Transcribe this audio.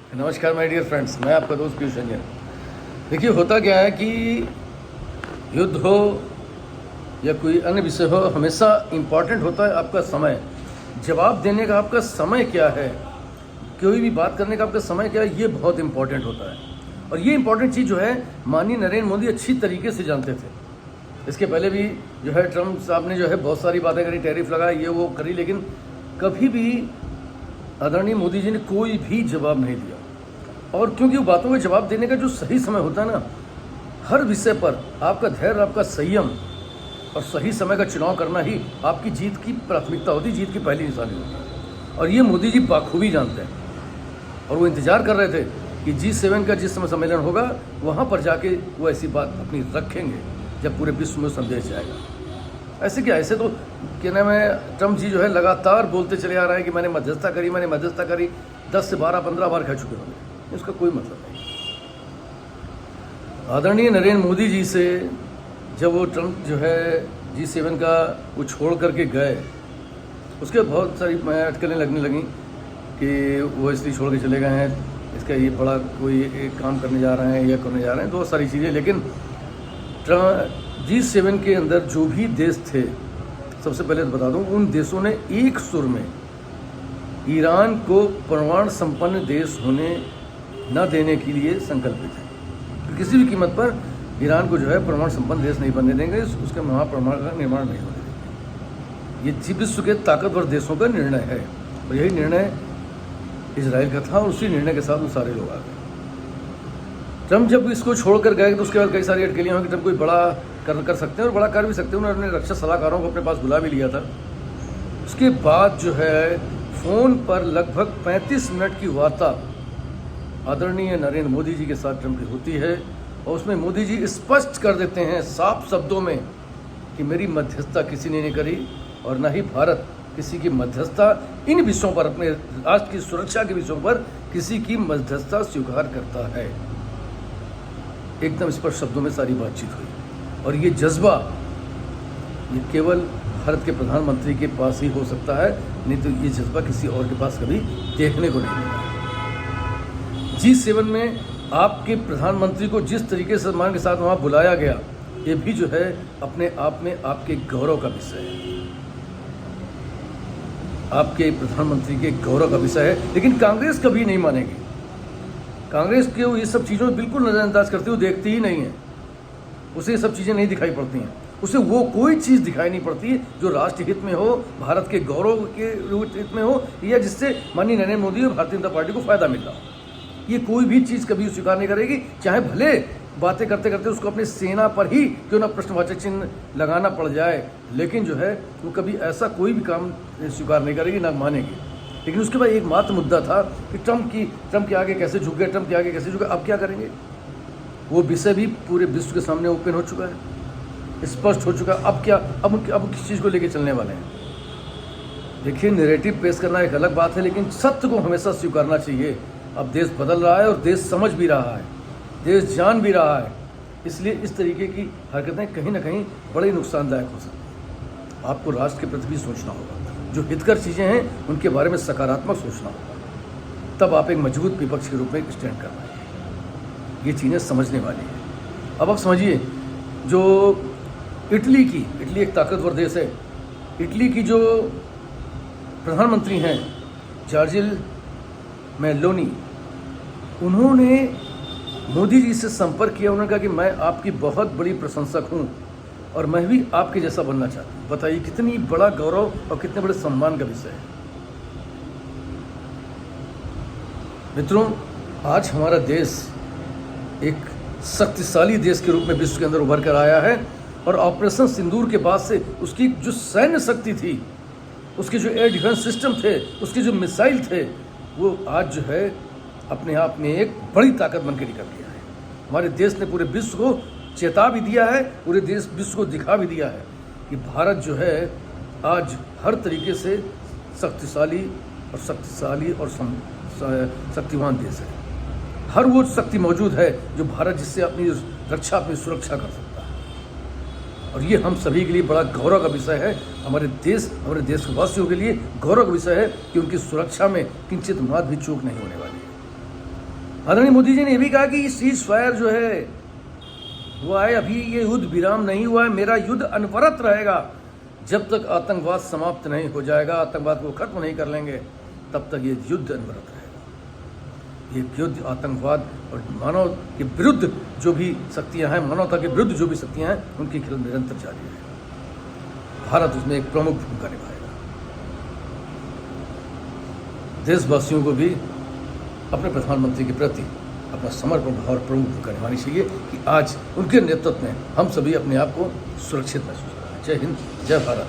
नमस्कार my dear friends, मैं आपका दोस्त पीयूष रंजन। देखिए, होता क्या है कि युद्ध हो या कोई अन्य विषय हो, हमेशा इम्पॉर्टेंट होता है आपका समय। जवाब देने का आपका समय क्या है, कोई भी बात करने का आपका समय क्या है, ये बहुत इम्पॉर्टेंट होता है। और ये इम्पॉर्टेंट चीज़ जो है माननीय नरेंद्र मोदी अच्छी तरीके से जानते थे। इसके पहले भी जो है ट्रम्प साहब ने जो है बहुत सारी बातें करी, टैरिफ लगाए, ये वो करी, लेकिन कभी भी आदरणीय मोदी जी ने कोई भी जवाब नहीं दिया। और क्योंकि वो बातों के जवाब देने का जो सही समय होता है ना, हर विषय पर आपका धैर्य, आपका संयम और सही समय का चुनाव करना ही आपकी जीत की प्राथमिकता होती है, जीत की पहली निशानी होती है। और ये मोदी जी बाखूबी जानते हैं। और वो इंतजार कर रहे थे कि G7 का जिस समय सम्मेलन होगा वहाँ पर जाके वो ऐसी बात अपनी रखेंगे जब पूरे विश्व में संदेश जाएगा। ऐसे क्या, ऐसे तो क्या नाम है, ट्रम्प जी जो है लगातार बोलते चले आ रहे हैं कि मैंने मध्यस्थता करी 10 से 12 15 बार कह चुके होंगे। इसका कोई मतलब नहीं। आदरणीय नरेंद्र मोदी जी से जब वो ट्रम्प जो है G7 का वो छोड़ करके गए, उसके बहुत सारी अटकलें लगने लगी कि वो इसलिए छोड़ के चले गए हैं, इसका ये बड़ा कोई एक काम करने जा रहे हैं या करने जा रहे हैं, बहुत सारी चीज़ें। लेकिन G7 के अंदर जो भी देश थे, सबसे पहले तो बता दूं, उन देशों ने एक सुर में ईरान को परमाणु संपन्न देश होने न देने के लिए संकल्पित है। किसी भी कीमत पर ईरान को जो है परमाणु संपन्न देश नहीं बनने देंगे, उसके महापरमाणु का निर्माण नहीं होने देंगे। ये विश्व के ताकतवर देशों का निर्णय है और यही निर्णय इजराइल का था और उसी निर्णय के साथ वो सारे लोग आ गए। ट्रम्प जब इसको छोड़कर गए तो उसके बाद कई सारी अटकलियाँ हुई कि ट्रम्प कोई बड़ा कर सकते हैं और बड़ा कर भी सकते हैं। उन्होंने रक्षा सलाहकारों को अपने पास बुला भी लिया था। उसके बाद जो है फ़ोन पर लगभग 35 मिनट की वार्ता आदरणीय नरेंद्र मोदी जी के साथ ट्रम्प की होती है और उसमें मोदी जी स्पष्ट कर देते हैं साफ शब्दों में कि मेरी मध्यस्थता किसी ने नहीं करी और न ही भारत किसी की मध्यस्थता इन विषयों पर, अपने राष्ट्र की सुरक्षा के विषयों पर किसी की मध्यस्थता स्वीकार करता है। एकदम स्पष्ट शब्दों में सारी बातचीत हुई और ये जज्बा ये केवल भारत के प्रधानमंत्री के पास ही हो सकता है, नहीं तो ये जज्बा किसी और के पास कभी देखने को नहीं मिला। G7 में आपके प्रधानमंत्री को जिस तरीके से सम्मान के साथ वहाँ बुलाया गया, ये भी जो है अपने आप में आपके गौरव का विषय है, आपके प्रधानमंत्री के गौरव का विषय है। लेकिन कांग्रेस कभी नहीं मानेगी। कांग्रेस के ये सब चीज़ों में बिल्कुल नज़रअंदाज करती हुई देखती ही नहीं है। उसे ये सब चीज़ें नहीं दिखाई पड़ती हैं। उसे वो कोई चीज़ दिखाई नहीं पड़ती जो राष्ट्र हित में हो, भारत के गौरव के हित में हो, या जिससे माननीय नरेंद्र मोदी और भारतीय जनता पार्टी को फायदा मिल रहा हो। ये कोई भी चीज़ कभी स्वीकार नहीं करेगी, चाहे भले बातें करते करते उसको अपनी सेना पर ही क्यों ना प्रश्नवाचक चिन्ह लगाना पड़ जाए, लेकिन जो है वो कभी ऐसा कोई भी काम स्वीकार नहीं करेगी, ना मानेगी। लेकिन उसके बाद एक मात्र मुद्दा था कि ट्रम्प के आगे कैसे झुक गए, ट्रम्प के आगे कैसे झुक गए, अब क्या करेंगे। वो विषय भी पूरे विश्व के सामने ओपन हो चुका है, स्पष्ट हो चुका है। अब क्या, अब किस चीज़ को लेके चलने वाले हैं। देखिए, नैरेटिव पेश करना एक अलग बात है, लेकिन सत्य को हमेशा स्वीकारना चाहिए। अब देश बदल रहा है और देश समझ भी रहा है, देश जान भी रहा है, इसलिए इस तरीके की हरकतें कहीं ना कहीं बड़ी नुकसानदायक हो सकती हैं। आपको राष्ट्र के प्रति भी सोचना होगा, जो हितकर चीज़ें हैं उनके बारे में सकारात्मक सोचना होगा, तब आप एक मजबूत विपक्ष के रूप में स्टैंड कर पाएंगे। ये चीज़ें समझने वाली हैं। अब आप समझिए, जो इटली एक ताकतवर देश है। इटली की जो प्रधानमंत्री हैं जॉर्जिल मेलोनी, उन्होंने मोदी जी से संपर्क किया। उन्होंने कहा कि मैं आपकी बहुत बड़ी प्रशंसक हूं और मैं भी आपके जैसा बनना चाहती हूँ। बताइए कितनी बड़ा गौरव और कितने बड़े सम्मान का विषय है। मित्रों, आज हमारा देश एक शक्तिशाली देश के रूप में विश्व के अंदर उभर कर आया है और ऑपरेशन सिंदूर के बाद से उसकी जो सैन्य शक्ति थी, उसके जो एयर डिफेंस सिस्टम थे, उसके जो मिसाइल थे, वो आज जो है अपने आप में एक बड़ी ताकत बन के निकल गया है। हमारे देश ने पूरे विश्व को चेता भी दिया है, पूरे देश विश्व को दिखा भी दिया है कि भारत जो है आज हर तरीके से शक्तिशाली और शक्तिवान देश है। हर वो शक्ति मौजूद है जो भारत जिससे अपनी रक्षा, अपनी सुरक्षा कर सकता है। और ये हम सभी के लिए बड़ा गौरव का विषय है। हमारे देशवासियों के लिए गौरव का विषय है कि उनकी सुरक्षा में किंचित मात्र भी चूक नहीं होने वाली है। आदरणीय मोदी जी ने यह भी कहा कि सीज फायर जो है हुआ है, अभी ये युद्ध विराम नहीं हुआ है, मेरा युद्ध अनवरत रहेगा। जब तक आतंकवाद समाप्त नहीं हो जाएगा, आतंकवाद को खत्म नहीं कर लेंगे, तब तक ये युद्ध अनवरत रहेगा। ये युद्ध आतंकवाद और मानव के विरुद्ध जो भी शक्तियां हैं, मानवता के विरुद्ध जो भी शक्तियां हैं, उनकी खिलाफ निरंतर जारी रहेगा। भारत उसमें एक प्रमुख भूमिका निभाएगा। देशवासियों को भी अपने प्रधानमंत्री के प्रति अपना समर्पण भाव और प्रमुख भूमिका निभानी चाहिए कि आज उनके नेतृत्व में हम सभी अपने आप को सुरक्षित महसूस करें। जय हिंद, जय भारत।